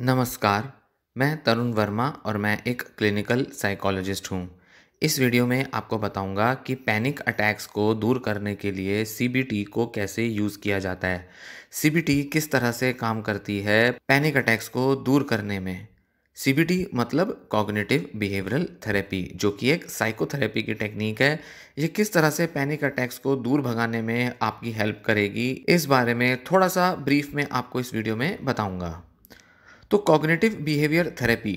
नमस्कार, मैं तरुण वर्मा और मैं एक क्लिनिकल साइकोलॉजिस्ट हूँ। इस वीडियो में आपको बताऊँगा कि पैनिक अटैक्स को दूर करने के लिए सीबीटी को कैसे यूज़ किया जाता है। सीबीटी किस तरह से काम करती है पैनिक अटैक्स को दूर करने में। सीबीटी मतलब कॉग्निटिव बिहेवियरल थेरेपी, जो कि एक साइकोथेरेपी की टेक्निक है। ये किस तरह से पैनिक अटैक्स को दूर भगाने में आपकी हेल्प करेगी, इस बारे में थोड़ा सा ब्रीफ में आपको इस वीडियो में बताऊँगा। तो कॉग्निटिव बिहेवियर थेरेपी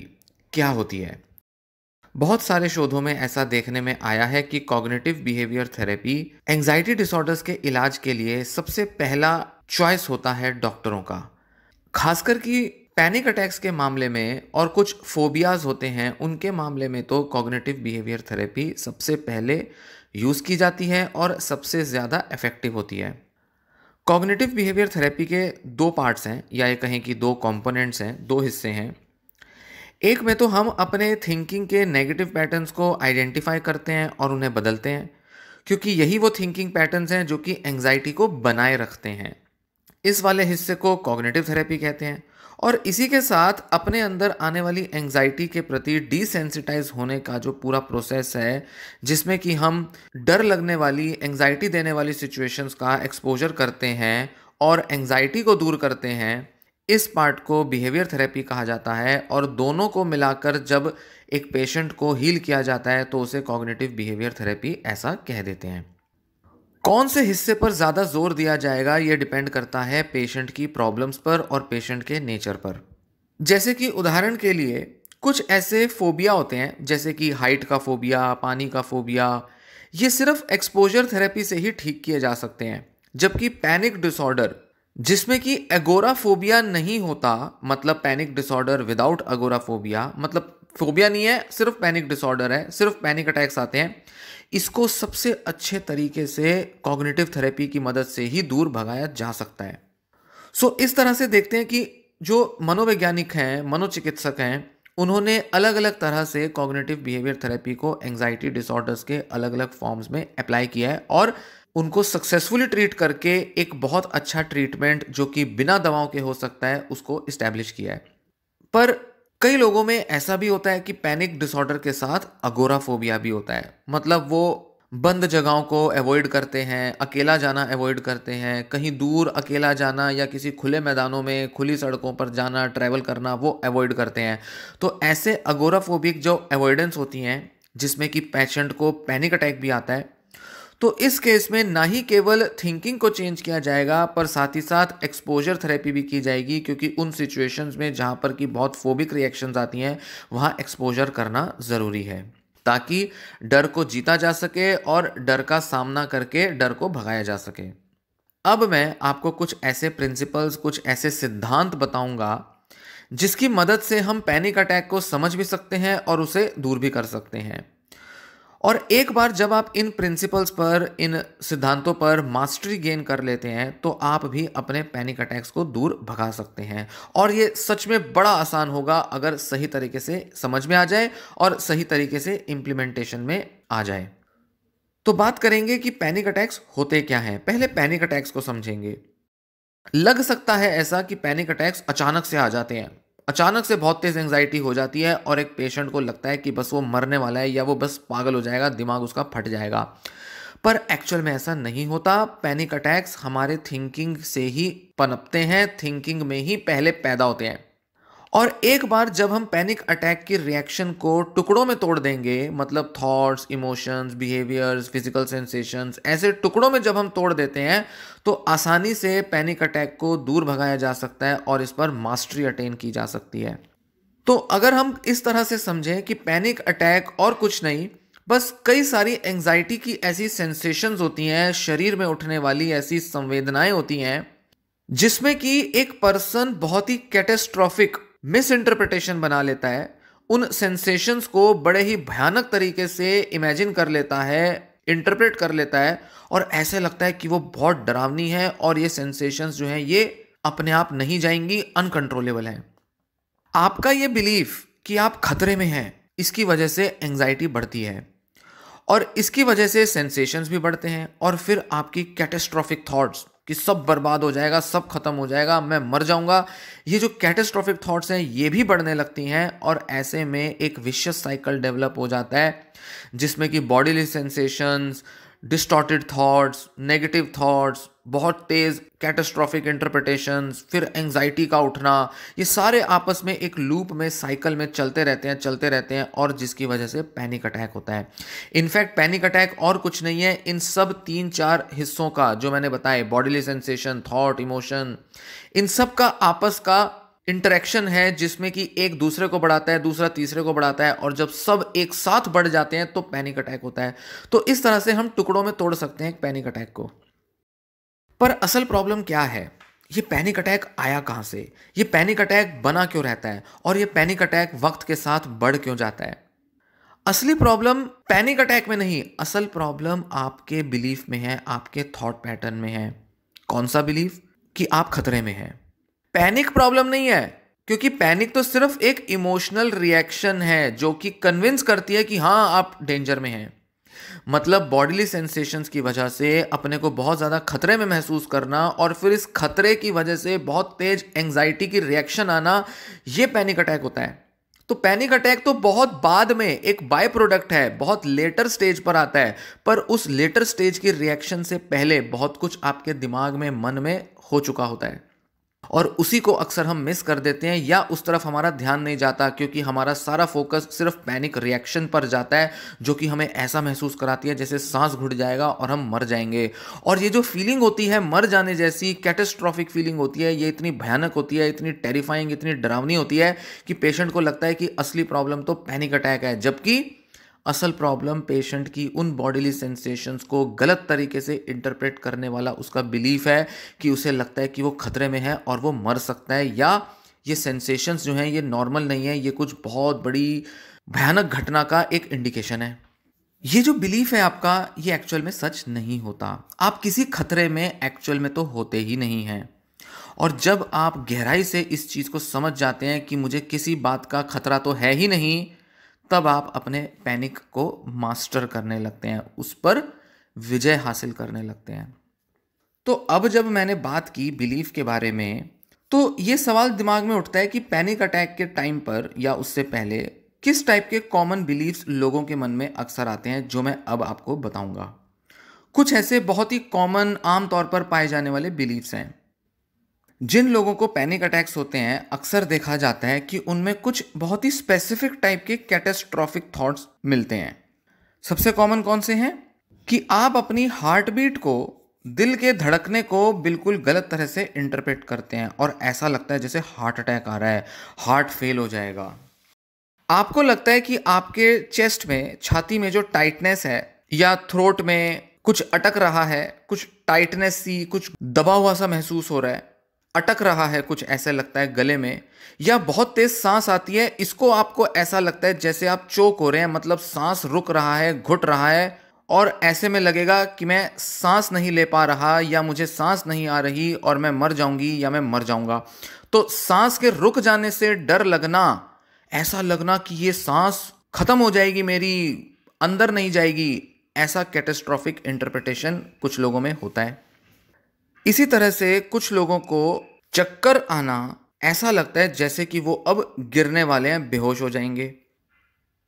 क्या होती है? बहुत सारे शोधों में ऐसा देखने में आया है कि cognitive behaviour therapy anxiety disorders के इलाज के लिए सबसे पहला चॉइस होता है डॉक्टरों का। खासकर कि पैनिक अटैक्स के मामले में और कुछ फोबियाज होते हैं, उनके मामले में तो कॉग्निटिव बिहेवियर थेरेपी सबसे पहले यूज़ की जाती है और सबसे ज़्यादा इफेक्टिव होती है। कॉग्निटिव बिहेवियर थेरेपी के दो पार्ट्स हैं, या ये कहें कि दो कंपोनेंट्स हैं, दो हिस्से हैं। एक में तो हम अपने थिंकिंग के नेगेटिव पैटर्न्स को आइडेंटिफाई करते हैं और उन्हें बदलते हैं, क्योंकि यही वो थिंकिंग पैटर्न्स हैं जो कि एंजाइटी को बनाए रखते हैं। इस वाले हिस्से को कॉग्निटिव थेरेपी कहते हैं। और इसी के साथ अपने अंदर आने वाली एंजाइटी के प्रति डिसेंसिटाइज होने का जो पूरा प्रोसेस है, जिसमें कि हम डर लगने वाली, एंजाइटी देने वाली सिचुएशंस का एक्सपोजर करते हैं और एंजाइटी को दूर करते हैं, इस पार्ट को बिहेवियर थेरेपी कहा जाता है। और दोनों को मिलाकर जब एक पेशेंट को हील किया जाता है तो उसे कॉग्निटिव बिहेवियर थेरेपी ऐसा कह देते हैं। कौन से हिस्से पर ज़्यादा जोर दिया जाएगा, ये डिपेंड करता है पेशेंट की प्रॉब्लम्स पर और पेशेंट के नेचर पर। जैसे कि उदाहरण के लिए कुछ ऐसे फोबिया होते हैं, जैसे कि हाइट का फोबिया, पानी का फोबिया, ये सिर्फ एक्सपोजर थेरेपी से ही ठीक किए जा सकते हैं। जबकि पैनिक डिसऑर्डर, जिसमें कि एगोराफोबिया नहीं होता, मतलब पैनिक डिसऑर्डर विदाउट एगोराफोबिया, मतलब फोबिया नहीं है, सिर्फ पैनिक डिसऑर्डर है, सिर्फ पैनिक अटैक्स आते हैं, इसको सबसे अच्छे तरीके से कॉग्निटिव थेरेपी की मदद से ही दूर भगाया जा सकता है। इस तरह से देखते हैं कि जो मनोवैज्ञानिक हैं, मनोचिकित्सक हैं, उन्होंने अलग अलग तरह से कॉग्निटिव बिहेवियर थेरेपी को एंजाइटी डिसऑर्डर्स के अलग अलग फॉर्म्स में अप्लाई किया है और उनको सक्सेसफुली ट्रीट करके एक बहुत अच्छा ट्रीटमेंट, जो कि बिना दवाओं के हो सकता है, उसको इस्टेब्लिश किया है। पर कई लोगों में ऐसा भी होता है कि पैनिक डिसऑर्डर के साथ अगोराफोबिया भी होता है। मतलब वो बंद जगहों को अवॉइड करते हैं, अकेला जाना अवॉइड करते हैं, कहीं दूर अकेला जाना या किसी खुले मैदानों में, खुली सड़कों पर जाना, ट्रैवल करना, वो अवॉइड करते हैं। तो ऐसे अगोराफोबिक जो अवॉइडेंस होती हैं, जिसमें कि पेशेंट को पैनिक अटैक भी आता है, तो इस केस में ना ही केवल थिंकिंग को चेंज किया जाएगा, पर साथ ही साथ एक्सपोजर थेरेपी भी की जाएगी, क्योंकि उन सिचुएशंस में जहां पर कि बहुत फोबिक रिएक्शंस आती हैं, वहां एक्सपोजर करना ज़रूरी है, ताकि डर को जीता जा सके और डर का सामना करके डर को भगाया जा सके। अब मैं आपको कुछ ऐसे प्रिंसिपल्स, कुछ ऐसे सिद्धांत बताऊंगा, जिसकी मदद से हम पैनिक अटैक को समझ भी सकते हैं और उसे दूर भी कर सकते हैं। और एक बार जब आप इन प्रिंसिपल्स पर, इन सिद्धांतों पर मास्टरी गेन कर लेते हैं, तो आप भी अपने पैनिक अटैक्स को दूर भगा सकते हैं। और ये सच में बड़ा आसान होगा अगर सही तरीके से समझ में आ जाए और सही तरीके से इम्प्लीमेंटेशन में आ जाए। तो बात करेंगे कि पैनिक अटैक्स होते क्या हैं। पहले पैनिक अटैक्स को समझेंगे। लग सकता है ऐसा कि पैनिक अटैक्स अचानक से आ जाते हैं, अचानक से बहुत तेज एंजाइटी हो जाती है और एक पेशेंट को लगता है कि बस वो मरने वाला है या वो बस पागल हो जाएगा, दिमाग उसका फट जाएगा। पर एक्चुअल में ऐसा नहीं होता। पैनिक अटैक्स हमारे थिंकिंग से ही पनपते हैं, थिंकिंग में ही पहले पैदा होते हैं। और एक बार जब हम पैनिक अटैक की रिएक्शन को टुकड़ों में तोड़ देंगे, मतलब thoughts, emotions, behaviours, physical sensations, ऐसे टुकड़ों में जब हम तोड़ देते हैं, तो आसानी से पैनिक अटैक को दूर भगाया जा सकता है और इस पर मास्टरी अटेन की जा सकती है। तो अगर हम इस तरह से समझें कि पैनिक अटैक और कुछ नहीं, बस कई सारी एंजाइटी की ऐसी सेंसेशंस होती हैं, शरीर में उठने वाली ऐसी संवेदनाएं होती हैं, जिसमें कि एक पर्सन बहुत ही कैटेस्ट्रॉफिक मिस इंटरप्रिटेशन बना लेता है, उन सेंसेशंस को बड़े ही भयानक तरीके से इमेजिन कर लेता है, इंटरप्रेट कर लेता है, और ऐसे लगता है कि वो बहुत डरावनी है और ये सेंसेशंस जो हैं ये अपने आप नहीं जाएंगी, अनकंट्रोलेबल हैं। आपका ये बिलीफ कि आप खतरे में हैं, इसकी वजह से एंजाइटी बढ़ती है और इसकी वजह से सेंसेशंस भी बढ़ते हैं और फिर आपकी कैटेस्ट्रॉफिक थॉट्स, कि सब बर्बाद हो जाएगा, सब खत्म हो जाएगा, मैं मर जाऊंगा। ये जो कैटास्ट्रोफिक थॉट्स हैं ये भी बढ़ने लगती हैं और ऐसे में एक विशियस साइकिल डेवलप हो जाता है जिसमें कि bodily sensations, distorted thoughts, negative thoughts, बहुत तेज कैटास्ट्रोफिक इंटरप्रिटेशंस, फिर एंजाइटी का उठना, ये सारे आपस में एक लूप में साइकिल में चलते रहते हैं और जिसकी वजह से पैनिक अटैक होता है। इनफैक्ट पैनिक अटैक और कुछ नहीं है, इन सब 3-4 हिस्सों का जो मैंने बताए, बॉडीली सेंसेशन, थॉट, इमोशन, इन सब का आपस का इंटरेक्शन है जिसमें कि एक दूसरे को बढ़ाता है, दूसरा तीसरे को बढ़ाता है और जब सब एक साथ बढ़ जाते हैं तो पैनिक अटैक होता है। तो इस तरह से हम टुकड़ों में तोड़ सकते हैं एक पैनिक अटैक को। पर असल प्रॉब्लम क्या है? ये पैनिक अटैक आया कहां से? ये पैनिक अटैक बना क्यों रहता है? और ये पैनिक अटैक वक्त के साथ बढ़ क्यों जाता है? असली प्रॉब्लम पैनिक अटैक में नहीं, असल प्रॉब्लम आपके बिलीफ में है, आपके थॉट पैटर्न में है। कौन सा बिलीफ? कि आप खतरे में हैं। पैनिक प्रॉब्लम नहीं है, क्योंकि पैनिक तो सिर्फ एक इमोशनल रिएक्शन है जो कि कन्विंस करती है कि हां आप डेंजर में हैं। मतलब बॉडीली सेंसेशंस की वजह से अपने को बहुत ज़्यादा खतरे में महसूस करना और फिर इस खतरे की वजह से बहुत तेज एंजाइटी की रिएक्शन आना, ये पैनिक अटैक होता है। तो पैनिक अटैक तो बहुत बाद में एक बाय प्रोडक्ट है, बहुत लेटर स्टेज पर आता है, पर उस लेटर स्टेज की रिएक्शन से पहले बहुत कुछ आपके दिमाग में, मन में हो चुका होता है और उसी को अक्सर हम मिस कर देते हैं या उस तरफ हमारा ध्यान नहीं जाता, क्योंकि हमारा सारा फोकस सिर्फ पैनिक रिएक्शन पर जाता है जो कि हमें ऐसा महसूस कराती है जैसे सांस घुट जाएगा और हम मर जाएंगे। और ये जो फीलिंग होती है मर जाने जैसी, कैटास्ट्रॉफिक फीलिंग होती है, ये इतनी भयानक होती है, इतनी टेरिफाइंग, इतनी डरावनी होती है कि पेशेंट को लगता है कि असली प्रॉब्लम तो पैनिक अटैक है, जबकि असल प्रॉब्लम पेशेंट की उन बॉडीली सेंसेशंस को गलत तरीके से इंटरप्रेट करने वाला उसका बिलीफ है कि उसे लगता है कि वो खतरे में है और वो मर सकता है, या ये सेंसेशंस जो हैं ये नॉर्मल नहीं है, ये कुछ बहुत बड़ी भयानक घटना का एक इंडिकेशन है। ये जो बिलीफ है आपका, ये एक्चुअल में सच नहीं होता। आप किसी खतरे में एक्चुअल में तो होते ही नहीं हैं। और जब आप गहराई से इस चीज़ को समझ जाते हैं कि मुझे किसी बात का खतरा तो है ही नहीं, तब आप अपने पैनिक को मास्टर करने लगते हैं, उस पर विजय हासिल करने लगते हैं। तो अब जब मैंने बात की बिलीफ के बारे में, तो ये सवाल दिमाग में उठता है कि पैनिक अटैक के टाइम पर या उससे पहले किस टाइप के कॉमन बिलीफ्स लोगों के मन में अक्सर आते हैं, जो मैं अब आपको बताऊंगा। कुछ ऐसे बहुत ही कॉमन, आम तौर पर पाए जाने वाले बिलीफ्स हैं। जिन लोगों को पैनिक अटैक्स होते हैं, अक्सर देखा जाता है कि उनमें कुछ बहुत ही स्पेसिफिक टाइप के कैटास्ट्रॉफिक थॉट्स मिलते हैं। सबसे कॉमन कौन से हैं? कि आप अपनी हार्ट बीट को, दिल के धड़कने को बिल्कुल गलत तरह से इंटरप्रेट करते हैं और ऐसा लगता है जैसे हार्ट अटैक आ रहा है, हार्ट फेल हो जाएगा। आपको लगता है कि आपके चेस्ट में, छाती में जो टाइटनेस है या थ्रोट में कुछ अटक रहा है, कुछ टाइटनेस सी, कुछ दबा हुआ सा महसूस हो रहा है, अटक रहा है, कुछ ऐसे लगता है गले में, या बहुत तेज सांस आती है, इसको आपको ऐसा लगता है जैसे आप चोक हो रहे हैं, मतलब सांस रुक रहा है, घुट रहा है और ऐसे में लगेगा कि मैं सांस नहीं ले पा रहा या मुझे सांस नहीं आ रही और मैं मर जाऊंगी या मैं मर जाऊंगा। तो सांस के रुक जाने से डर लगना, ऐसा लगना कि ये सांस खत्म हो जाएगी मेरी, अंदर नहीं जाएगी, ऐसा कैटास्ट्रॉफिक इंटरप्रिटेशन कुछ लोगों में होता है। इसी तरह से कुछ लोगों को चक्कर आना, ऐसा लगता है जैसे कि वो अब गिरने वाले हैं, बेहोश हो जाएंगे।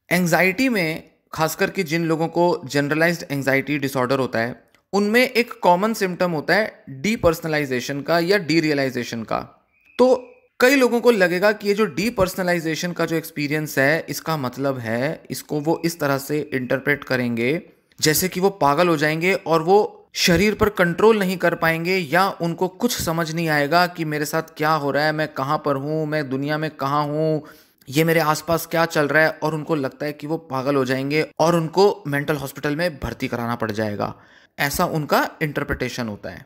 एंजाइटी में, खासकर कि जिन लोगों को जनरलाइज्ड एंजाइटी डिसऑर्डर होता है, उनमें एक कॉमन सिम्टम होता है डीपर्सनलाइजेशन का या डीरियलाइजेशन का। तो कई लोगों को लगेगा कि ये जो डीपर्सनलाइजेशन का जो एक्सपीरियंस है, इसका मतलब है, इसको वो इस तरह से इंटरप्रेट करेंगे जैसे कि वो पागल हो जाएंगे और वो शरीर पर कंट्रोल नहीं कर पाएंगे या उनको कुछ समझ नहीं आएगा कि मेरे साथ क्या हो रहा है, मैं कहाँ पर हूँ, मैं दुनिया में कहाँ हूँ, ये मेरे आसपास क्या चल रहा है, और उनको लगता है कि वो पागल हो जाएंगे और उनको मेंटल हॉस्पिटल में भर्ती कराना पड़ जाएगा। ऐसा उनका इंटरप्रिटेशन होता है।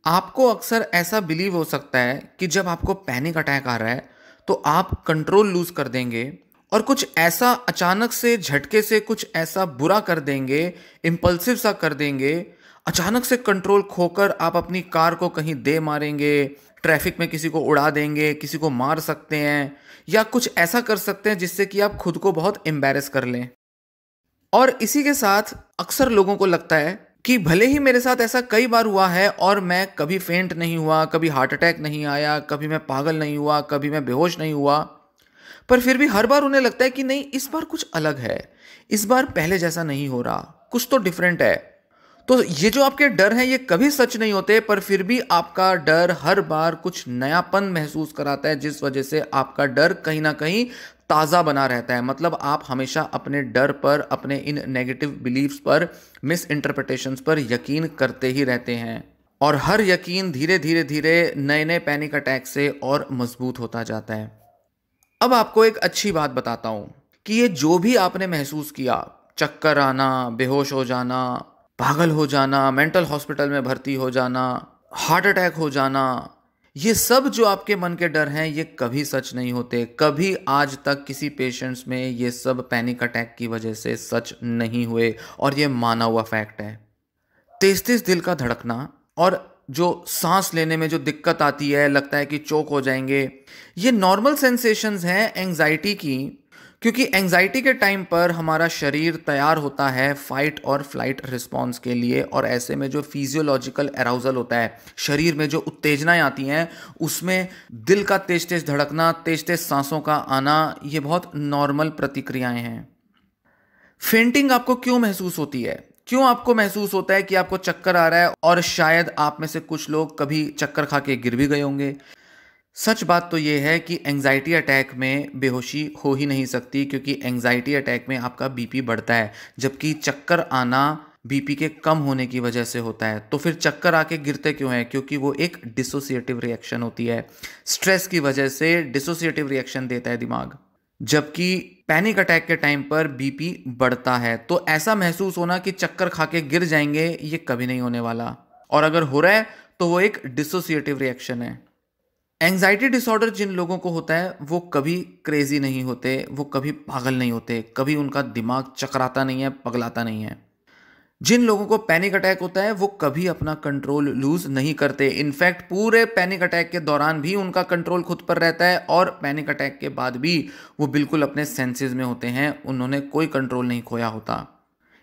आपको अक्सर ऐसा बिलीव हो सकता है कि जब आपको पैनिक अटैक आ रहा है तो आप कंट्रोल लूज कर देंगे और कुछ ऐसा अचानक से, झटके से कुछ ऐसा बुरा कर देंगे, इम्पल्सिव सा कर देंगे, अचानक से कंट्रोल खोकर आप अपनी कार को कहीं दे मारेंगे, ट्रैफिक में किसी को उड़ा देंगे, किसी को मार सकते हैं या कुछ ऐसा कर सकते हैं जिससे कि आप खुद को बहुत एम्बैरेस कर लें। और इसी के साथ अक्सर लोगों को लगता है कि भले ही मेरे साथ ऐसा कई बार हुआ है और मैं कभी फेंट नहीं हुआ, कभी हार्ट अटैक नहीं आया, कभी मैं पागल नहीं हुआ, कभी मैं बेहोश नहीं हुआ, पर फिर भी हर बार उन्हें लगता है कि नहीं, इस बार कुछ अलग है, इस बार पहले जैसा नहीं हो रहा, कुछ तो डिफरेंट है। तो ये जो आपके डर हैं ये कभी सच नहीं होते, पर फिर भी आपका डर हर बार कुछ नयापन महसूस कराता है, जिस वजह से आपका डर कहीं ना कहीं ताज़ा बना रहता है। मतलब आप हमेशा अपने डर पर, अपने इन नेगेटिव बिलीव्स पर, मिस इंटरप्रिटेशंस पर यकीन करते ही रहते हैं, और हर यकीन धीरे धीरे धीरे नए नए पैनिक अटैक से और मजबूत होता जाता है। अब आपको एक अच्छी बात बताता हूं कि ये जो भी आपने महसूस किया, चक्कर आना, बेहोश हो जाना, पागल हो जाना, मेंटल हॉस्पिटल में भर्ती हो जाना, हार्ट अटैक हो जाना, ये सब जो आपके मन के डर हैं ये कभी सच नहीं होते। कभी आज तक किसी पेशेंट्स में ये सब पैनिक अटैक की वजह से सच नहीं हुए, और ये माना हुआ फैक्ट है। तेज तेज दिल का धड़कना और जो सांस लेने में जो दिक्कत आती है, लगता है कि चोक हो जाएंगे, ये नॉर्मल सेंसेशंस हैं एंजाइटी की। क्योंकि एंजाइटी के टाइम पर हमारा शरीर तैयार होता है फाइट और फ्लाइट रिस्पॉन्स के लिए, और ऐसे में जो फिजियोलॉजिकल अराउजल होता है, शरीर में जो उत्तेजनाएं आती हैं, उसमें दिल का तेज तेज धड़कना, तेज तेज सांसों का आना, ये बहुत नॉर्मल प्रतिक्रियाएं हैं। फेंटिंग आपको क्यों महसूस होती है? क्यों आपको महसूस होता है कि आपको चक्कर आ रहा है? और शायद आप में से कुछ लोग कभी चक्कर खा के गिर भी गए होंगे। सच बात तो यह है कि एंजाइटी अटैक में बेहोशी हो ही नहीं सकती, क्योंकि एंजाइटी अटैक में आपका बीपी बढ़ता है, जबकि चक्कर आना बीपी के कम होने की वजह से होता है। तो फिर चक्कर आके गिरते क्यों हैं? क्योंकि वो एक डिसोसिएटिव रिएक्शन होती है। स्ट्रेस की वजह से डिसोसिएटिव रिएक्शन देता है दिमाग, जबकि पैनिक अटैक के टाइम पर बीपी बढ़ता है। तो ऐसा महसूस होना कि चक्कर खा के गिर जाएंगे, ये कभी नहीं होने वाला, और अगर हो रहा है तो वो एक डिसोसिएटिव रिएक्शन है। एंजाइटी डिसऑर्डर जिन लोगों को होता है वो कभी क्रेजी नहीं होते, वो कभी पागल नहीं होते, कभी उनका दिमाग चकराता नहीं है, पगलाता नहीं है। जिन लोगों को पैनिक अटैक होता है वो कभी अपना कंट्रोल लूज नहीं करते। इनफैक्ट पूरे पैनिक अटैक के दौरान भी उनका कंट्रोल खुद पर रहता है, और पैनिक अटैक के बाद भी वो बिल्कुल अपने सेंसेस में होते हैं, उन्होंने कोई कंट्रोल नहीं खोया होता।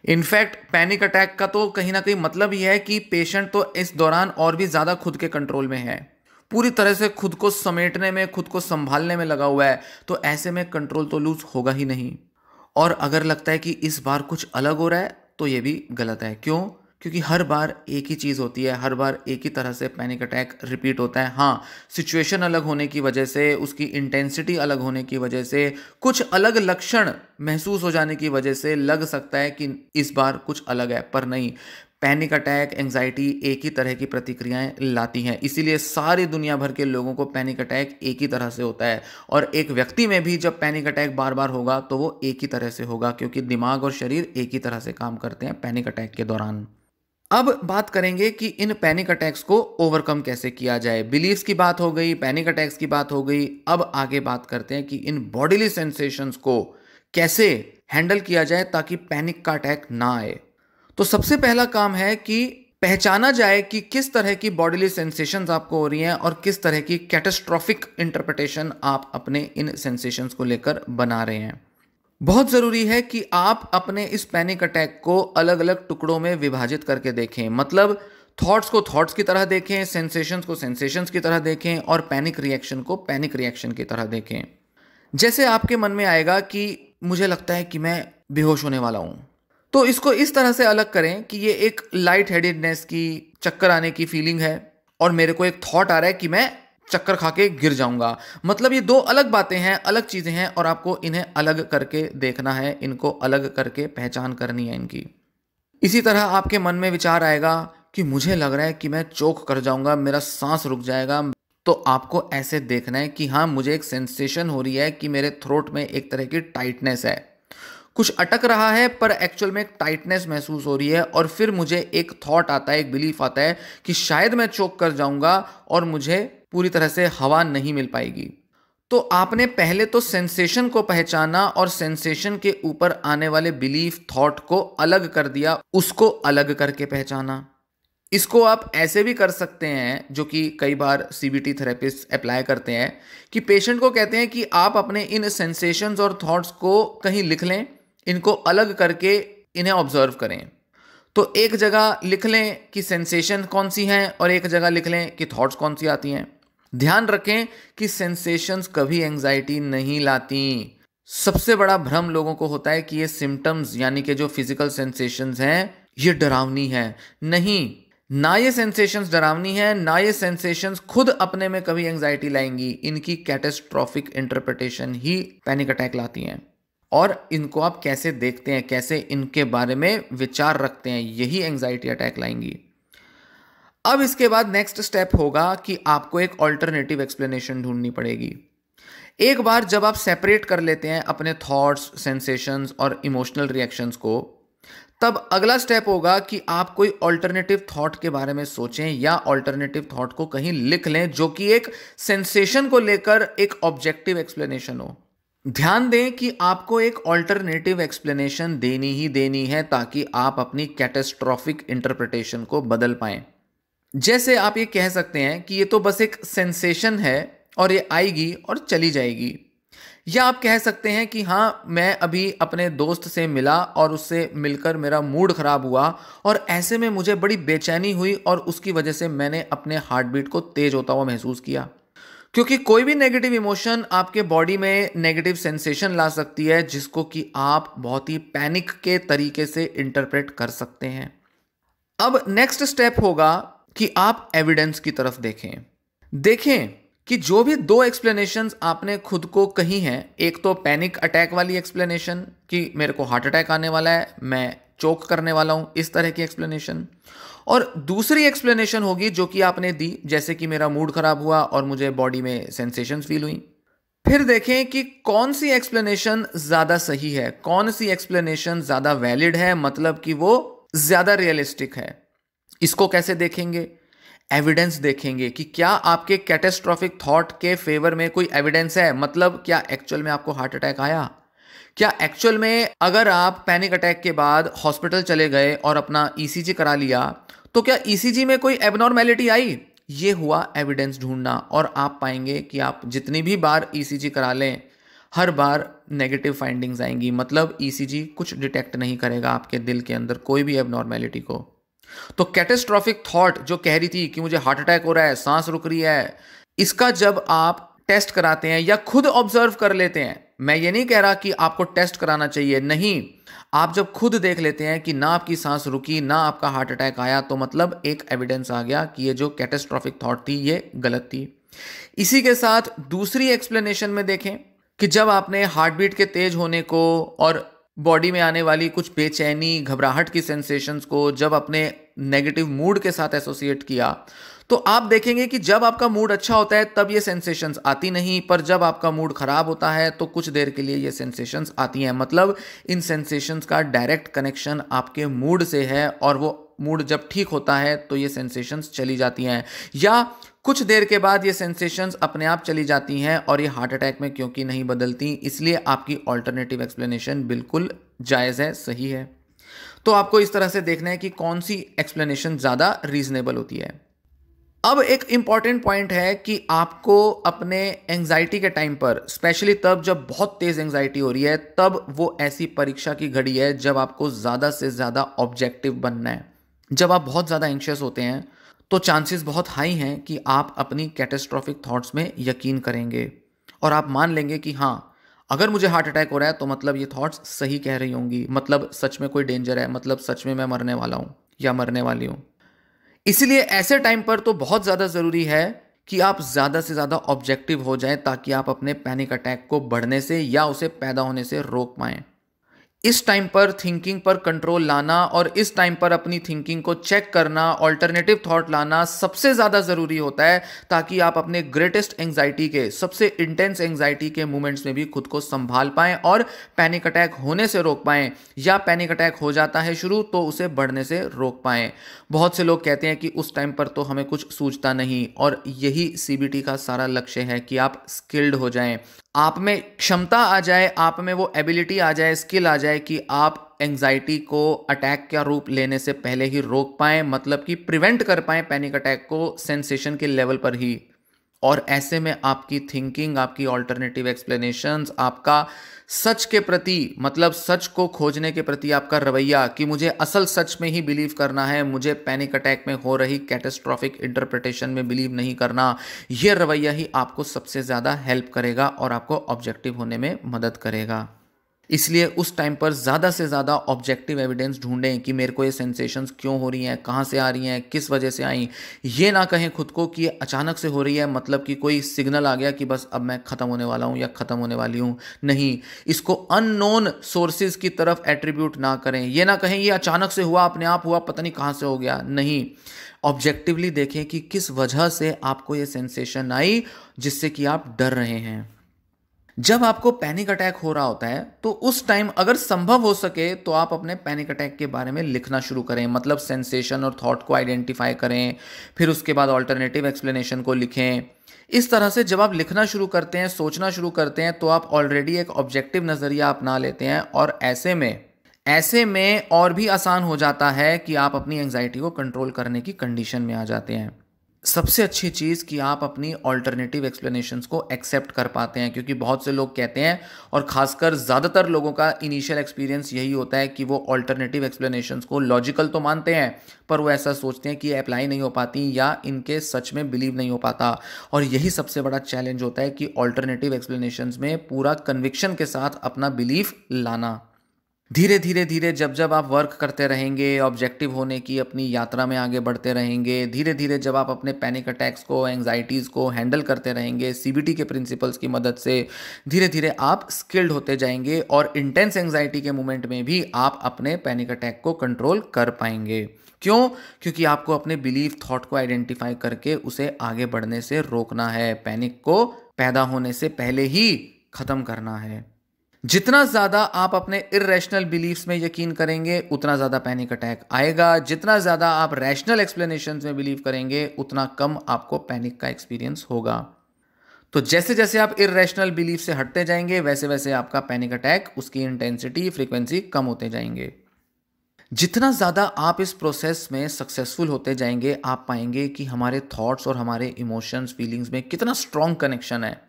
इनफैक्ट पैनिक अटैक का तो कहीं ना कहीं मतलब ही है कि पेशेंट तो इस दौरान और भी ज़्यादा खुद के कंट्रोल में है, पूरी तरह से खुद को समेटने में, खुद को संभालने में लगा हुआ है। तो ऐसे में कंट्रोल तो लूज होगा ही नहीं। और अगर लगता है कि इस बार कुछ अलग हो रहा है तो ये भी गलत है। क्यों? क्योंकि हर बार एक ही चीज़ होती है, हर बार एक ही तरह से पैनिक अटैक रिपीट होता है। हाँ, सिचुएशन अलग होने की वजह से, उसकी इंटेंसिटी अलग होने की वजह से, कुछ अलग लक्षण महसूस हो जाने की वजह से लग सकता है कि इस बार कुछ अलग है, पर नहीं। पैनिक अटैक, एंजाइटी एक ही तरह की प्रतिक्रियाएं लाती हैं, इसीलिए सारी दुनिया भर के लोगों को पैनिक अटैक एक ही तरह से होता है। और एक व्यक्ति में भी जब पैनिक अटैक बार बार होगा तो वो एक ही तरह से होगा, क्योंकि दिमाग और शरीर एक ही तरह से काम करते हैं पैनिक अटैक के दौरान। अब बात करेंगे कि इन पैनिक अटैक्स को ओवरकम कैसे किया जाए। बिलीव्स की बात हो गई, पैनिक अटैक्स की बात हो गई, अब आगे बात करते हैं कि इन बॉडीली सेंसेशंस को कैसे हैंडल किया जाए ताकि पैनिक का अटैक ना आए। तो सबसे पहला काम है कि पहचाना जाए कि किस तरह की बॉडीली सेंसेशंस आपको हो रही हैं और किस तरह की कैटास्ट्रॉफिक इंटरप्रिटेशन आप अपने इन सेंसेशंस को लेकर बना रहे हैं। बहुत ज़रूरी है कि आप अपने इस पैनिक अटैक को अलग अलग टुकड़ों में विभाजित करके देखें। मतलब थॉट्स को थॉट्स की तरह देखें, सेंसेशंस को सेंसेशंस की तरह देखें, और पैनिक रिएक्शन को पैनिक रिएक्शन की तरह देखें। जैसे आपके मन में आएगा कि मुझे लगता है कि मैं बेहोश होने वाला हूँ, तो इसको इस तरह से अलग करें कि ये एक लाइट हेडेडनेस की, चक्कर आने की फीलिंग है, और मेरे को एक थॉट आ रहा है कि मैं चक्कर खा के गिर जाऊंगा। मतलब ये दो अलग बातें हैं, अलग चीज़ें हैं, और आपको इन्हें अलग करके देखना है, इनको अलग करके पहचान करनी है इनकी। इसी तरह आपके मन में विचार आएगा कि मुझे लग रहा है कि मैं चोक कर जाऊंगा, मेरा सांस रुक जाएगा, तो आपको ऐसे देखना है कि हाँ, मुझे एक सेंसेशन हो रही है कि मेरे थ्रोट में एक तरह की टाइटनेस है, कुछ अटक रहा है, पर एक्चुअल में एक टाइटनेस महसूस हो रही है। और फिर मुझे एक थॉट आता है, एक बिलीफ आता है कि शायद मैं चोक कर जाऊंगा और मुझे पूरी तरह से हवा नहीं मिल पाएगी। तो आपने पहले तो सेंसेशन को पहचाना और सेंसेशन के ऊपर आने वाले बिलीफ, थॉट को अलग कर दिया, उसको अलग करके पहचाना। इसको आप ऐसे भी कर सकते हैं, जो कि कई बार सीबीटी थेरेपिस्ट अप्लाई करते हैं, कि पेशेंट को कहते हैं कि आप अपने इन सेंसेशंस और थॉट्स को कहीं लिख लें, इनको अलग करके इन्हें ऑब्जर्व करें। तो एक जगह लिख लें कि सेंसेशन कौन सी हैं और एक जगह लिख लें कि थॉट्स कौन सी आती हैं। ध्यान रखें कि सेंसेशंस कभी एंजाइटी नहीं लाती। सबसे बड़ा भ्रम लोगों को होता है कि ये सिम्टम्स यानी कि जो फिजिकल सेंसेशंस हैं ये डरावनी है। नहीं, ना ये सेंसेशंस डरावनी है, ना ये सेंसेशंस खुद अपने में कभी एंजाइटी लाएंगी। इनकी कैटास्ट्रॉफिक इंटरप्रिटेशन ही पैनिक अटैक लाती हैं। और इनको आप कैसे देखते हैं, कैसे इनके बारे में विचार रखते हैं, यही एंजाइटी अटैक लाएंगी। अब इसके बाद नेक्स्ट स्टेप होगा कि आपको एक ऑल्टरनेटिव एक्सप्लेनेशन ढूंढनी पड़ेगी। एक बार जब आप सेपरेट कर लेते हैं अपने थॉट्स, सेंसेशंस और इमोशनल रिएक्शंस को, तब अगला स्टेप होगा कि आप कोई ऑल्टरनेटिव थॉट के बारे में सोचें या ऑल्टरनेटिव थॉट को कहीं लिख लें जो कि एक सेंसेशन को लेकर एक ऑब्जेक्टिव एक्सप्लेनेशन हो। ध्यान दें कि आपको एक ऑल्टरनेटिव एक्सप्लेनेशन देनी ही देनी है ताकि आप अपनी कैटास्ट्रॉफिक इंटरप्रिटेशन को बदल पाएं। जैसे आप ये कह सकते हैं कि ये तो बस एक सेंसेशन है और ये आएगी और चली जाएगी। या आप कह सकते हैं कि हाँ, मैं अभी अपने दोस्त से मिला और उससे मिलकर मेरा मूड खराब हुआ और ऐसे में मुझे बड़ी बेचैनी हुई और उसकी वजह से मैंने अपने हार्ट बीट को तेज होता हुआ महसूस किया। क्योंकि कोई भी नेगेटिव इमोशन आपके बॉडी में नेगेटिव सेंसेशन ला सकती है जिसको कि आप बहुत ही पैनिक के तरीके से इंटरप्रेट कर सकते हैं। अब नेक्स्ट स्टेप होगा कि आप एविडेंस की तरफ देखें कि जो भी दो एक्सप्लेनेशंस आपने खुद को कही हैं, एक तो पैनिक अटैक वाली एक्सप्लेनेशन कि मेरे को हार्ट अटैक आने वाला है, मैं चोक करने वाला हूं, इस तरह की एक्सप्लेनेशन, और दूसरी एक्सप्लेनेशन होगी जो कि आपने दी जैसे कि मेरा मूड खराब हुआ और मुझे बॉडी में सेंसेशंस फील हुई। फिर देखें कि कौन सी एक्सप्लेनेशन ज्यादा सही है, कौन सी एक्सप्लेनेशन ज्यादा वैलिड है, मतलब कि वो ज्यादा रियलिस्टिक है। इसको कैसे देखेंगे? एविडेंस देखेंगे कि क्या आपके कैटास्ट्रॉफिक थॉट के फेवर में कोई एविडेंस है। मतलब क्या एक्चुअल में आपको हार्ट अटैक आया? क्या एक्चुअल में अगर आप पैनिक अटैक के बाद हॉस्पिटल चले गए और अपना ईसीजी करा लिया तो क्या ईसीजी में कोई एबनॉर्मेलिटी आई? ये हुआ एविडेंस ढूंढना। और आप पाएंगे कि आप जितनी भी बार ईसीजी करा लें हर बार नेगेटिव फाइंडिंग्स आएंगी। मतलब ईसीजी कुछ डिटेक्ट नहीं करेगा आपके दिल के अंदर कोई भी एबनॉर्मेलिटी को। तो कैटास्ट्रॉफिक थॉट जो कह रही थी कि मुझे हार्ट अटैक हो रहा है, सांस रुक रही है, इसका जब आप टेस्ट कराते हैं या खुद ऑब्जर्व कर लेते हैं, मैं ये नहीं कह रहा कि आपको टेस्ट कराना चाहिए, नहीं, आप जब खुद देख लेते हैं कि ना आपकी सांस रुकी ना आपका हार्ट अटैक आया, तो मतलब एक एविडेंस आ गया कि ये जो कैटास्ट्रॉफिक थॉट थी ये गलत थी। इसी के साथ दूसरी एक्सप्लेनेशन में देखें कि जब आपने हार्ट बीट के तेज होने को और बॉडी में आने वाली कुछ बेचैनी, घबराहट की सेंसेशंस को जब अपने नेगेटिव मूड के साथ एसोसिएट किया, तो आप देखेंगे कि जब आपका मूड अच्छा होता है तब ये सेंसेशंस आती नहीं, पर जब आपका मूड खराब होता है तो कुछ देर के लिए ये सेंसेशंस आती हैं। मतलब इन सेंसेशंस का डायरेक्ट कनेक्शन आपके मूड से है और वो मूड जब ठीक होता है तो ये सेंसेशंस चली जाती हैं, या कुछ देर के बाद ये सेंसेशंस अपने आप चली जाती हैं और ये हार्ट अटैक में क्योंकि नहीं बदलती। इसलिए आपकी ऑल्टरनेटिव एक्सप्लेनेशन बिल्कुल जायज़ है, सही है। तो आपको इस तरह से देखना है कि कौन सी एक्सप्लेनेशन ज़्यादा रीजनेबल होती है। अब एक इंपॉर्टेंट पॉइंट है कि आपको अपने एंजाइटी के टाइम पर, स्पेशली तब जब बहुत तेज एंजाइटी हो रही है, तब वो ऐसी परीक्षा की घड़ी है जब आपको ज़्यादा से ज़्यादा ऑब्जेक्टिव बनना है। जब आप बहुत ज़्यादा एंशियस होते हैं तो चांसेस बहुत हाई हैं कि आप अपनी कैटास्ट्रॉफिक थॉट्स में यकीन करेंगे और आप मान लेंगे कि हाँ, अगर मुझे हार्ट अटैक हो रहा है तो मतलब ये थॉट्स सही कह रही होंगी, मतलब सच में कोई डेंजर है, मतलब सच में मैं मरने वाला हूँ या मरने वाली हूँ। इसलिए ऐसे टाइम पर तो बहुत ज़्यादा ज़रूरी है कि आप ज़्यादा से ज़्यादा ऑब्जेक्टिव हो जाएं ताकि आप अपने पैनिक अटैक को बढ़ने से या उसे पैदा होने से रोक पाएं। इस टाइम पर थिंकिंग पर कंट्रोल लाना और इस टाइम पर अपनी थिंकिंग को चेक करना, ऑल्टरनेटिव थॉट लाना सबसे ज़्यादा ज़रूरी होता है ताकि आप अपने ग्रेटेस्ट एंजाइटी के, सबसे इंटेंस एंजाइटी के मोमेंट्स में भी खुद को संभाल पाएं और पैनिक अटैक होने से रोक पाएं, या पैनिक अटैक हो जाता है शुरू तो उसे बढ़ने से रोक पाएं। बहुत से लोग कहते हैं कि उस टाइम पर तो हमें कुछ सूझता नहीं, और यही सीबीटी का सारा लक्ष्य है कि आप स्किल्ड हो जाएं, आप में क्षमता आ जाए, आप में वो एबिलिटी आ जाए, स्किल आ जाए कि आप एंजाइटी को अटैक का रूप लेने से पहले ही रोक पाएं, मतलब कि प्रिवेंट कर पाएं पैनिक अटैक को सेंसेशन के लेवल पर ही। और ऐसे में आपकी थिंकिंग, आपकी ऑल्टरनेटिव एक्सप्लेनेशंस, आपका सच के प्रति, मतलब सच को खोजने के प्रति आपका रवैया कि मुझे असल सच में ही बिलीव करना है, मुझे पैनिक अटैक में हो रही कैटास्ट्रॉफिक इंटरप्रिटेशन में बिलीव नहीं करना, यह रवैया ही आपको सबसे ज़्यादा हेल्प करेगा और आपको ऑब्जेक्टिव होने में मदद करेगा। इसलिए उस टाइम पर ज़्यादा से ज़्यादा ऑब्जेक्टिव एविडेंस ढूंढें कि मेरे को ये सेंसेशंस क्यों हो रही हैं, कहाँ से आ रही हैं, किस वजह से आई। ये ना कहें खुद को कि ये अचानक से हो रही है, मतलब कि कोई सिग्नल आ गया कि बस अब मैं ख़त्म होने वाला हूँ या ख़त्म होने वाली हूँ। नहीं, इसको अननोन सोर्सेज की तरफ एट्रीब्यूट ना करें। ये ना कहें ये अचानक से हुआ, अपने आप हुआ, पता नहीं कहाँ से हो गया। नहीं, ऑब्जेक्टिवली देखें कि किस वजह से आपको ये सेंसेशन आई जिससे कि आप डर रहे हैं। जब आपको पैनिक अटैक हो रहा होता है तो उस टाइम अगर संभव हो सके तो आप अपने पैनिक अटैक के बारे में लिखना शुरू करें, मतलब सेंसेशन और थॉट को आइडेंटिफाई करें, फिर उसके बाद ऑल्टरनेटिव एक्सप्लेनेशन को लिखें। इस तरह से जब आप लिखना शुरू करते हैं, सोचना शुरू करते हैं, तो आप ऑलरेडी एक ऑब्जेक्टिव नज़रिया अपना लेते हैं और ऐसे में और भी आसान हो जाता है कि आप अपनी एंग्जाइटी को कंट्रोल करने की कंडीशन में आ जाते हैं। सबसे अच्छी चीज़ कि आप अपनी ऑल्टरनेटिव एक्सप्लेनेशंस को एक्सेप्ट कर पाते हैं, क्योंकि बहुत से लोग कहते हैं और ख़ासकर ज़्यादातर लोगों का इनिशियल एक्सपीरियंस यही होता है कि वो ऑल्टरनेटिव एक्सप्लेनेशंस को लॉजिकल तो मानते हैं, पर वो ऐसा सोचते हैं कि ये अप्लाई नहीं हो पाती या इनके सच में बिलीव नहीं हो पाता। और यही सबसे बड़ा चैलेंज होता है कि ऑल्टरनेटिव एक्सप्लेनेशंस में पूरा कन्विक्शन के साथ अपना बिलीफ लाना। धीरे धीरे धीरे जब जब आप वर्क करते रहेंगे, ऑब्जेक्टिव होने की अपनी यात्रा में आगे बढ़ते रहेंगे, धीरे धीरे जब आप अपने पैनिक अटैक्स को, एंग्जाइटीज़ को हैंडल करते रहेंगे सीबीटी के प्रिंसिपल्स की मदद से, धीरे धीरे आप स्किल्ड होते जाएंगे और इंटेंस एंग्जाइटी के मोमेंट में भी आप अपने पैनिक अटैक को कंट्रोल कर पाएंगे। क्यों? क्योंकि आपको अपने बिलीफ थॉट को आइडेंटिफाई करके उसे आगे बढ़ने से रोकना है, पैनिक को पैदा होने से पहले ही ख़त्म करना है। जितना ज़्यादा आप अपने इर्रेशनल बिलीफ्स में यकीन करेंगे उतना ज़्यादा पैनिक अटैक आएगा। जितना ज़्यादा आप रैशनल एक्सप्लेनेशंस में बिलीव करेंगे उतना कम आपको पैनिक का एक्सपीरियंस होगा। तो जैसे जैसे आप इर्रेशनल बिलीफ से हटते जाएंगे वैसे वैसे आपका पैनिक अटैक, उसकी इंटेंसिटी, फ्रीक्वेंसी कम होते जाएंगे। जितना ज़्यादा आप इस प्रोसेस में सक्सेसफुल होते जाएंगे आप पाएंगे कि हमारे थॉट्स और हमारे इमोशंस, फीलिंग्स में कितना स्ट्रॉन्ग कनेक्शन है।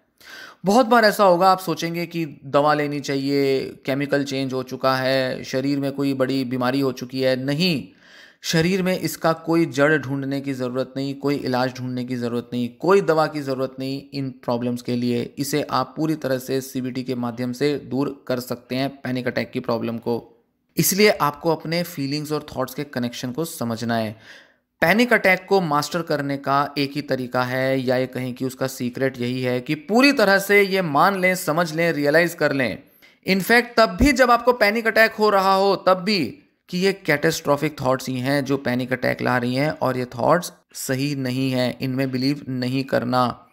बहुत बार ऐसा होगा, आप सोचेंगे कि दवा लेनी चाहिए, केमिकल चेंज हो चुका है, शरीर में कोई बड़ी बीमारी हो चुकी है। नहीं, शरीर में इसका कोई जड़ ढूंढने की ज़रूरत नहीं, कोई इलाज ढूंढने की ज़रूरत नहीं, कोई दवा की ज़रूरत नहीं इन प्रॉब्लम्स के लिए। इसे आप पूरी तरह से सीबीटी के माध्यम से दूर कर सकते हैं, पैनिक अटैक की प्रॉब्लम को। इसलिए आपको अपने फीलिंग्स और थॉट्स के कनेक्शन को समझना है। पैनिक अटैक को मास्टर करने का एक ही तरीका है, या ये कहें कि उसका सीक्रेट यही है कि पूरी तरह से ये मान लें, समझ लें, रियलाइज कर लें, इनफैक्ट तब भी जब आपको पैनिक अटैक हो रहा हो तब भी, कि ये कैटेस्ट्रॉफिक थॉट्स ही हैं जो पैनिक अटैक ला रही हैं और ये थॉट्स सही नहीं हैं, इनमें बिलीव नहीं करना,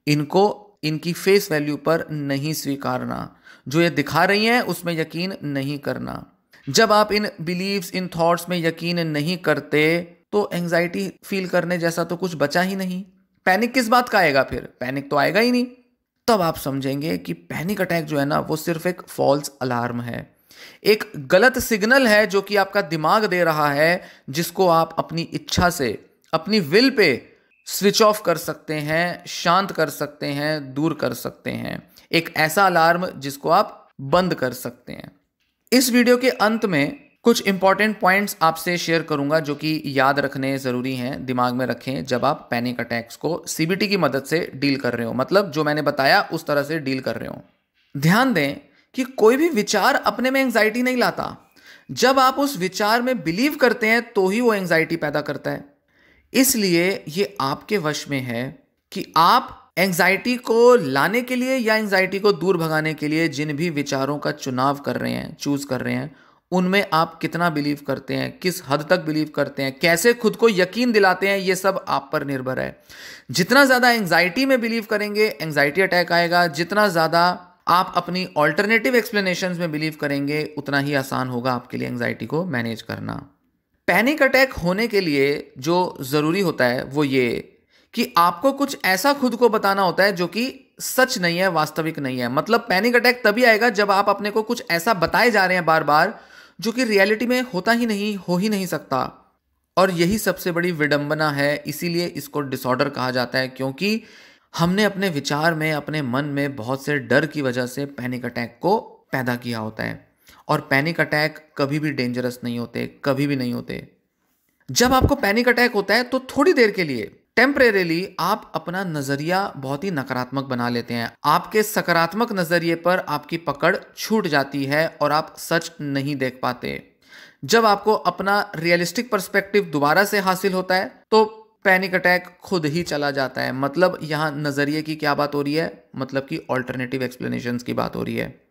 इनको इनकी फेस वैल्यू पर नहीं स्वीकारना, जो ये दिखा रही हैं उसमें यकीन नहीं करना। जब आप इन बिलीव्स, इन थॉट्स में यकीन नहीं करते तो एंजाइटी फील करने जैसा तो कुछ बचा ही नहीं। पैनिक किस बात का आएगा फिर? पैनिक तो आएगा ही नहीं। तब आप समझेंगे कि पैनिक अटैक जो है ना वो सिर्फ एक फॉल्स अलार्म है, एक गलत सिग्नल है जो कि आपका दिमाग दे रहा है, जिसको आप अपनी इच्छा से, अपनी विल पे स्विच ऑफ कर सकते हैं, शांत कर सकते हैं, दूर कर सकते हैं। एक ऐसा अलार्म जिसको आप बंद कर सकते हैं। इस वीडियो के अंत में कुछ इंपॉर्टेंट पॉइंट्स आपसे शेयर करूंगा जो कि याद रखने ज़रूरी हैं, दिमाग में रखें जब आप पैनिक अटैक्स को सीबीटी की मदद से डील कर रहे हो, मतलब जो मैंने बताया उस तरह से डील कर रहे हो। ध्यान दें कि कोई भी विचार अपने में एंग्जाइटी नहीं लाता। जब आप उस विचार में बिलीव करते हैं तो ही वो एंग्जाइटी पैदा करता है। इसलिए ये आपके वश में है कि आप एंग्जाइटी को लाने के लिए या एंग्जाइटी को दूर भगाने के लिए जिन भी विचारों का चुनाव कर रहे हैं, चूज कर रहे हैं, उनमें आप कितना बिलीव करते हैं, किस हद तक बिलीव करते हैं, कैसे खुद को यकीन दिलाते हैं, ये सब आप पर निर्भर है। जितना ज़्यादा एंग्जाइटी में बिलीव करेंगे एंग्जाइटी अटैक आएगा, जितना ज़्यादा आप अपनी ऑल्टरनेटिव एक्सप्लेनेशंस में बिलीव करेंगे उतना ही आसान होगा आपके लिए एंग्जाइटी को मैनेज करना। पैनिक अटैक होने के लिए जो ज़रूरी होता है वो ये कि आपको कुछ ऐसा खुद को बताना होता है जो कि सच नहीं है, वास्तविक नहीं है। मतलब पैनिक अटैक तभी आएगा जब आप अपने को कुछ ऐसा बताए जा रहे हैं बार बार जो कि रियलिटी में होता ही नहीं, हो ही नहीं सकता। और यही सबसे बड़ी विडंबना है, इसीलिए इसको डिसऑर्डर कहा जाता है, क्योंकि हमने अपने विचार में, अपने मन में बहुत से डर की वजह से पैनिक अटैक को पैदा किया होता है। और पैनिक अटैक कभी भी डेंजरस नहीं होते, कभी भी नहीं होते। जब आपको पैनिक अटैक होता है तो थोड़ी देर के लिए, टेम्परेरीली, आप अपना नजरिया बहुत ही नकारात्मक बना लेते हैं। आपके सकारात्मक नजरिए पर आपकी पकड़ छूट जाती है और आप सच नहीं देख पाते। जब आपको अपना रियलिस्टिक पर्सपेक्टिव दोबारा से हासिल होता है तो पैनिक अटैक खुद ही चला जाता है। मतलब यहां नजरिए की क्या बात हो रही है? मतलब कि ऑल्टरनेटिव एक्सप्लेनेशंस की बात हो रही है।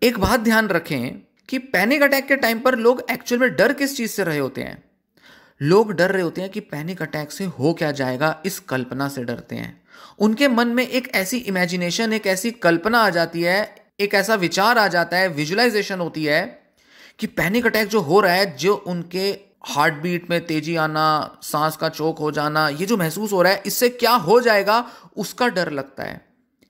एक बात ध्यान रखें कि पैनिक अटैक के टाइम पर लोग एक्चुअल में डर किस चीज से रहे होते हैं? लोग डर रहे होते हैं कि पैनिक अटैक से हो क्या जाएगा, इस कल्पना से डरते हैं। उनके मन में एक ऐसी इमेजिनेशन, एक ऐसी कल्पना आ जाती है, एक ऐसा विचार आ जाता है, विजुअलाइजेशन होती है कि पैनिक अटैक जो हो रहा है, जो उनके हार्ट बीट में तेजी आना, सांस का चोक हो जाना, ये जो महसूस हो रहा है, इससे क्या हो जाएगा, उसका डर लगता है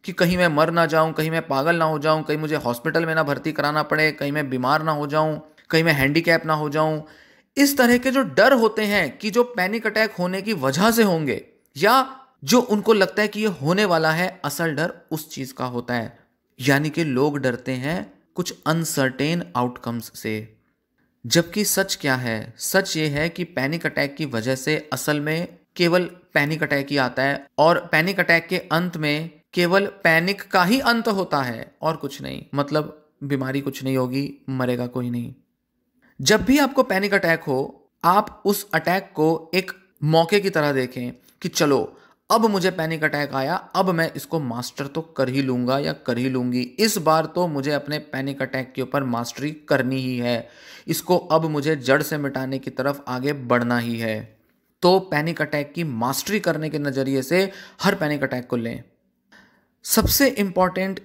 कि कहीं मैं मर ना जाऊं, कहीं मैं पागल ना हो जाऊं, कहीं मुझे हॉस्पिटल में ना भर्ती कराना पड़े, कहीं मैं बीमार ना हो जाऊं, कहीं मैं हैंडीकैप ना हो जाऊं। इस तरह के जो डर होते हैं कि जो पैनिक अटैक होने की वजह से होंगे, या जो उनको लगता है कि ये होने वाला है, असल डर उस चीज का होता है। यानी कि लोग डरते हैं कुछ अनसर्टेन आउटकम्स से। जबकि सच क्या है? सच ये है कि पैनिक अटैक की वजह से असल में केवल पैनिक अटैक ही आता है, और पैनिक अटैक के अंत में केवल पैनिक का ही अंत होता है और कुछ नहीं। मतलब बीमारी कुछ नहीं होगी, मरेगा कोई नहीं। जब भी आपको पैनिक अटैक हो, आप उस अटैक को एक मौके की तरह देखें कि चलो, अब मुझे पैनिक अटैक आया, अब मैं इसको मास्टर तो कर ही लूंगा या कर ही लूंगी। इस बार तो मुझे अपने पैनिक अटैक के ऊपर मास्टरी करनी ही है। इसको अब मुझे जड़ से मिटाने की तरफ आगे बढ़ना ही है। तो पैनिक अटैक की मास्टरी करने के नजरिए से हर पैनिक अटैक को लें। सबसे इंपॉर्टेंट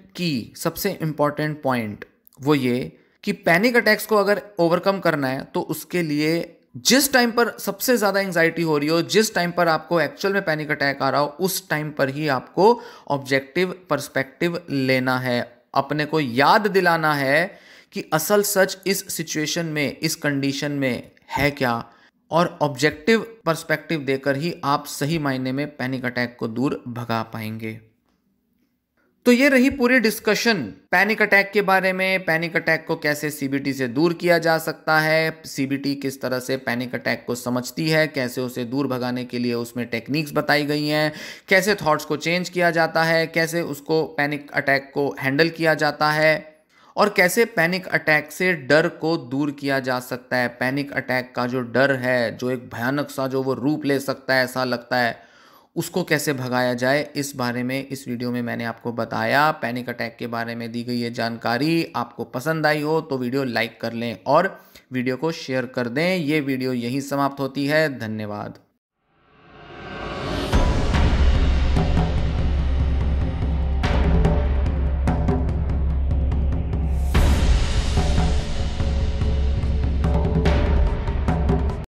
पॉइंट वो ये कि पैनिक अटैक्स को अगर ओवरकम करना है तो उसके लिए जिस टाइम पर सबसे ज्यादा एंजाइटी हो रही हो, जिस टाइम पर आपको एक्चुअल में पैनिक अटैक आ रहा हो, उस टाइम पर ही आपको ऑब्जेक्टिव पर्सपेक्टिव लेना है। अपने को याद दिलाना है कि असल सच इस सिचुएशन में, इस कंडीशन में है क्या, और ऑब्जेक्टिव पर्सपेक्टिव देकर ही आप सही मायने में पैनिक अटैक को दूर भगा पाएंगे। तो ये रही पूरी डिस्कशन पैनिक अटैक के बारे में। पैनिक अटैक को कैसे सीबीटी से दूर किया जा सकता है, सीबीटी किस तरह से पैनिक अटैक को समझती है, कैसे उसे दूर भगाने के लिए उसमें टेक्निक्स बताई गई हैं, कैसे थॉट्स को चेंज किया जाता है, कैसे उसको पैनिक अटैक को हैंडल किया जाता है, और कैसे पैनिक अटैक से डर को दूर किया जा सकता है। पैनिक अटैक का जो डर है, जो एक भयानक सा जो वो रूप ले सकता है, ऐसा लगता है, उसको कैसे भगाया जाए, इस बारे में इस वीडियो में मैंने आपको बताया। पैनिक अटैक के बारे में दी गई ये जानकारी आपको पसंद आई हो तो वीडियो लाइक कर लें और वीडियो को शेयर कर दें। ये वीडियो यहीं समाप्त होती है। धन्यवाद।